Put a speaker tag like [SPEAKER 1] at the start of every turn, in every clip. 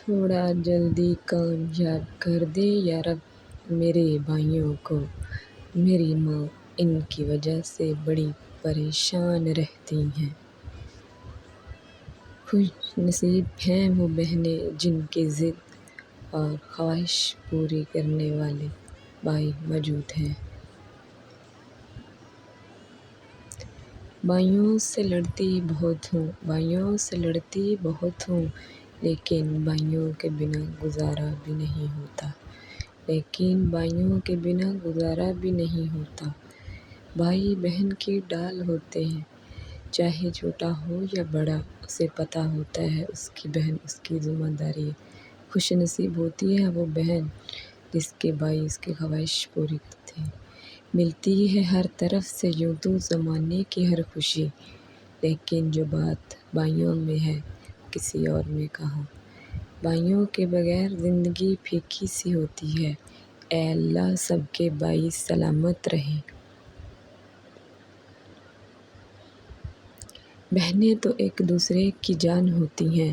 [SPEAKER 1] تھوڑا جلدی کامیاب کر دے یا رب میرے بھائیوں کو۔ میری ماں ان کی وجہ سے بڑی پریشان رہتی ہے۔ خوش نصیب ہیں وہ بہنیں جن کی ضد اور خواہش پوری کرنے والے بھائی موجود ہیں۔ بھائیوں سے لڑتی بہت ہوں لیکن بھائیوں کے بنا گزارا بھی نہیں ہوتا۔ بھائی بہن کی ڈھال ہوتے ہیں، چاہے چھوٹا ہو یا بڑا، اسے پتہ ہوتا ہے اس کی بہن اس کی ذمہ داری ہے۔ خوش نصیب ہوتی ہے وہ بہن جس کے بھائی اس کی خواہش پوری کرتے ہیں۔ ملتی ہے ہر طرف سے یوں تو زمانے کی ہر خوشی، لیکن جو بات بھائیوں میں ہے کسی اور میں کہاں۔ بھائیوں کے بغیر زندگی پھیکی سی ہوتی ہے۔ اے اللہ سب کے بھائی سلامت رہیں۔ بہنیں تو ایک دوسرے کی جان ہوتی ہیں،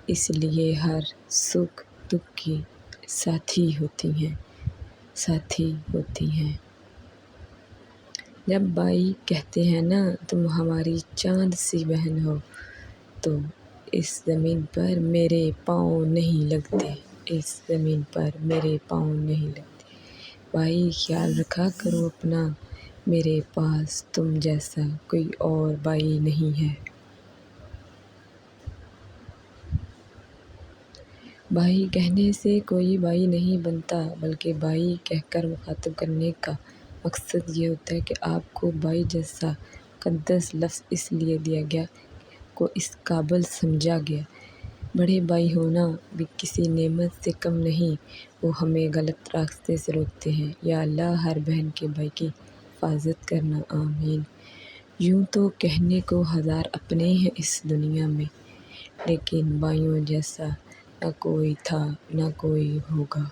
[SPEAKER 1] اس لیے ہر سکھ دکھ کی ساتھی ہوتی ہیں۔ جب بھائی کہتے ہیں نا تم ہماری چاند سی بہن ہو، تو اس زمین پر میرے پاؤں نہیں لگتے۔ بھائی خیال رکھا کرو اپنا، میرے پاس تم جیسا کوئی اور بھائی نہیں ہے۔ بھائی کہنے سے کوئی بھائی نہیں بنتا، بلکہ بھائی کہہ کر مخاطب کرنے کا مقصد یہ ہوتا ہے کہ آپ کو بھائی جیسا مقدس لفظ اس لیے دیا گیا کہ آپ کو اس قابل سمجھا گیا۔ بڑے بھائی ہونا بھی کسی نعمت سے کم نہیں، وہ ہمیں غلط راستے سے روکتے ہیں۔ یا اللہ ہر بہن کے بھائی کی حفاظت کرنا، آمین۔ یوں تو کہنے کو ہزار اپنے ہیں اس دنیا میں، لیکن بھائیوں جیسا نہ کوئی تھا نہ کوئی ہوگا۔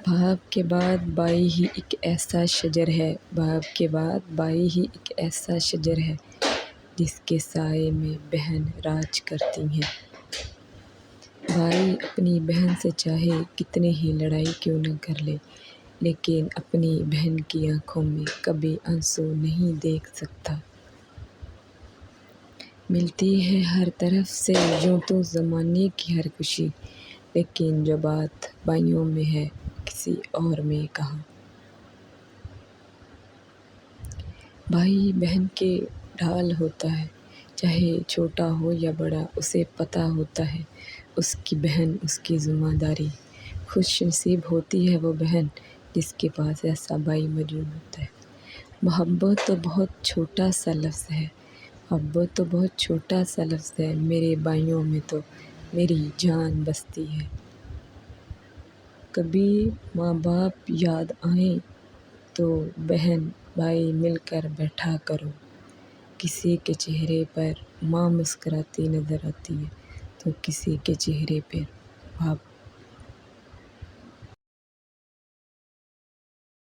[SPEAKER 1] باپ کے بعد بھائی ہی ایک ایسا شجر ہے جس کے سائے میں بہن راج کرتی ہیں۔ بھائی اپنی بہن سے چاہے کتنی ہی لڑائی کیوں نہ کر لے، لیکن اپنی بہن کی آنکھوں میں کبھی آنسو نہیں دیکھ سکتا۔ ملتی ہے ہر طرف سے یوں تو زمانے کی ہر خوشی، لیکن جو بات بھائیوں میں ہے کسی اور میں کہاں۔ بھائی بہن کی ڈھال ہوتا ہے، چاہے چھوٹا ہو یا بڑا، اسے پتہ ہوتا ہے اس کی بہن اس کی ذمہ داری ہے۔ خوش نصیب ہوتی ہے وہ بہن جس کے پاس ایسا بھائی موجود ہوتا ہے۔ محبت تو بہت چھوٹا سا لفظ ہے، میرے بھائیوں میں تو میری جان بستی ہے۔ کبھی ماں باپ یاد آئیں تو بہن بھائی مل کر بیٹھا کرو۔ کسی کے چہرے پر ماں مسکراتی نظر آتی ہے تو کسی کے چہرے پر باپ